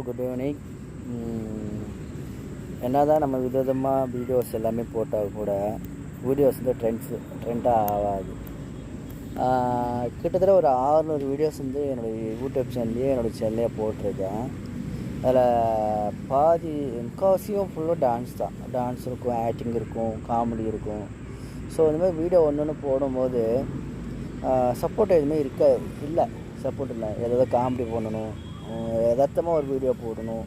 Good evening. என்ன தான் நம்ம விதவிதமாக வீடியோஸ் எல்லாமே போட்டால் கூட வீடியோஸ் வந்து ட்ரெண்டாக ஆகாது. கிட்டத்தட்ட ஒரு 600 வீடியோஸ் வந்து என்னுடைய யூடியூப் சேனல்லையே சேனல்லையே போட்டிருக்கேன். அதில் பாதி முக்கால்வாசியும் ஃபுல்லாக டான்ஸ் தான். டான்ஸ் இருக்கும், ஆக்டிங் இருக்கும், காமெடி இருக்கும். ஸோ இந்த மாதிரி வீடியோ ஒன்று போடும்போது சப்போர்ட் எதுவுமே இல்லை. சப்போர்ட் இல்லை. ஏதாவது காமெடி பண்ணணும், யதார்த்தமாக ஒரு வீடியோ போடணும்.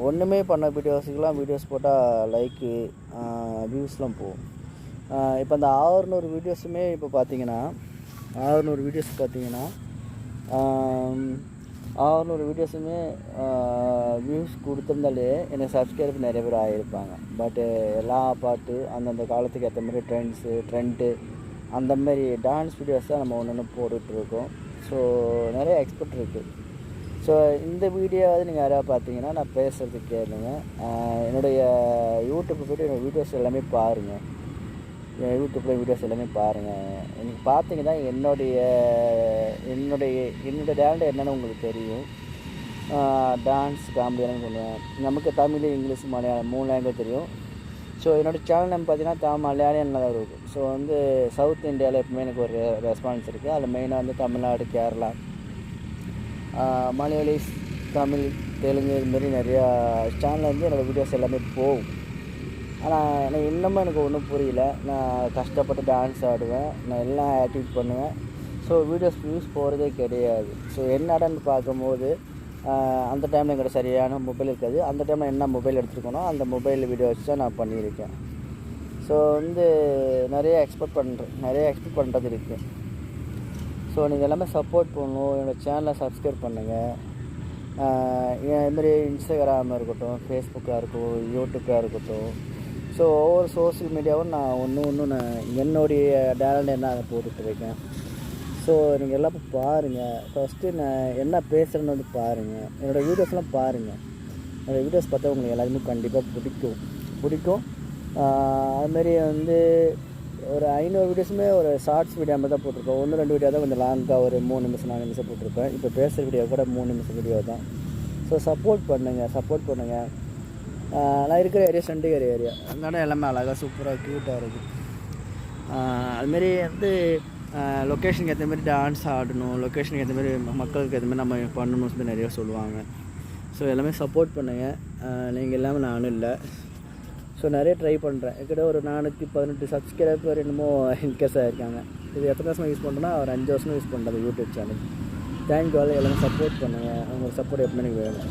ஒன்றுமே பண்ண வீடியோஸ் போட்டால் லைக்கு வியூஸ்லாம் போகும். இப்போ அந்த 600 வீடியோஸுமே இப்போ பார்த்தீங்கன்னா 600 வீடியோஸுமே வியூஸ் கொடுத்துருந்தாலே எனக்கு சப்ஸ்கிரைபர் நிறைய பேர் ஆகியிருப்பாங்க. பட்டு எல்லா பாட்டு அந்தந்த காலத்துக்கு ஏற்ற மாதிரி ட்ரெண்டு அந்த மாதிரி டான்ஸ் வீடியோஸ் தான் நம்ம ஒன்று போட்டுட்ருக்கோம். ஸோ நிறைய எக்ஸ்பெக்ட் இருக்குது. ஸோ இந்த வீடியோவாவது நீங்கள் யாராவது பார்த்தீங்கன்னா நான் பேசுகிறதுக்கு கேளுங்க. என்னுடைய யூடியூப்பில் போய்ட்டு என்னோடய வீடியோஸ் எல்லாமே பாருங்கள். என் யூடியூப்பில் வீடியோஸ் எல்லாமே பாருங்கள். எனக்கு பார்த்தீங்கன்னா என்னுடைய டேலண்ட் என்னென்னு உங்களுக்கு தெரியும். டான்ஸ், காமெடி எல்லாம் பண்ணுவேன். நமக்கு தமிழ், இங்கிலீஷ், மலையாளம் 3 லாங்குவேஜ் தெரியும். ஸோ என்னோடய சேனல் நம்ம பார்த்தீங்கன்னா மலையாளம் நல்லா இருக்கும். ஸோ வந்து சவுத் இந்தியாவில் எப்பவுமே எனக்கு ஒரு ரெஸ்பான்ஸ் இருக்குது. அதில் மெயினாக வந்து தமிழ்நாடு, கேரளா, மலையாளிஸ், தமிழ், தெலுங்கு இதுமாரி நிறையா சேனலில் வந்து என்னோடய வீடியோஸ் எல்லாமே போகும். ஆனால் எனக்கு ஒன்றும் புரியல. நான் கஷ்டப்பட்டு டான்ஸ் ஆடுவேன், நான் எல்லாம் ஆக்டிவிட்டி பண்ணுவேன். ஸோ வீடியோஸ் வியூஸ் போகிறதே கிடையாது. ஸோ என்னடான்னு பார்க்கும்போது அந்த டைமில் எங்கிட்ட சரியான மொபைல் இருக்காது. அந்த டைமில் என்ன மொபைல் எடுத்துருக்கணும் அந்த மொபைல் வீடியோ வச்சு தான் நான் பண்ணியிருக்கேன். ஸோ வந்து நிறைய எக்ஸ்பெக்ட் பண்ணுறது இருக்குது. ஸோ நீங்கள் எல்லாமே சப்போர்ட் பண்ணணும். என்னோடய சேனலை சப்ஸ்கிரைப் பண்ணுங்கள். இதுமாரி இன்ஸ்டாகிராமாக இருக்கட்டும், ஃபேஸ்புக்காக இருக்கட்டும், யூடியூப்பாக இருக்கட்டும். ஸோ ஒவ்வொரு சோஷியல் மீடியாவும் நான் நான் என்னுடைய டேலண்ட் என்ன அதை போட்டுட்ருக்கேன். ஸோ நீங்கள் எல்லாம் பாருங்கள். ஃபஸ்ட்டு நான் என்ன பேசுகிறேன்னு வந்து பாருங்கள். என்னோடய வீடியோஸ்லாம் பாருங்கள். என்னோடய வீடியோஸ் பார்த்தா உங்களுக்கு எல்லாருமே கண்டிப்பாக பிடிக்கும். அதுமாரி வந்து ஒரு 500 வீடியோஸுமே ஒரு ஷார்ட்ஸ் வீடியோ மாதிரி தான் போட்டிருப்பேன். 1-2 வீடியோ தான் கொஞ்சம் லாங்காக ஒரு 3 நிமிஷம் 4 நிமிஷம் போட்டிருப்பேன். இப்போ பேசுகிற வீடியோ கூட 3 நிமிஷம் வீடியோ தான். ஸோ சப்போர்ட் பண்ணுங்கள். நான் இருக்கிற ஏரியா சண்டிகர் ஏரியா. அதனால எல்லாமே அழகாக சூப்பராக க்யூட்டாக இருக்குது. அதுமாரி வந்து லொக்கேஷனுக்கு ஏற்ற மாதிரி டான்ஸ் ஆடணும், லொக்கேஷனுக்கு ஏற்ற மாதிரி மக்களுக்கு ஏற்ற மாதிரி நம்ம பண்ணணும்னு சொல்லி நிறையா சொல்லுவாங்க. ஸோ எல்லாமே சப்போர்ட் பண்ணுங்கள். நீங்கள் இல்லாமல் நானும் இல்லை. ஸோ நிறைய ட்ரை பண்ணுறேன். என்கிட்ட ஒரு 418 சப்ஸ்கிரைபர் என்னமோ இன்கேஸ் ஆகிருக்காங்க. இது எத்தனை வருஷமாக யூஸ் பண்ணுறேன்னா ஒரு 5 வருஷமாக யூஸ் பண்ணுறேன் யூடியூப் சேனல். தேங்க்யூ. எல்லாமே சப்போர்ட் பண்ணுங்கள். உங்கள் சப்போர்ட் எப்பவுமே எனக்கு வேணும்.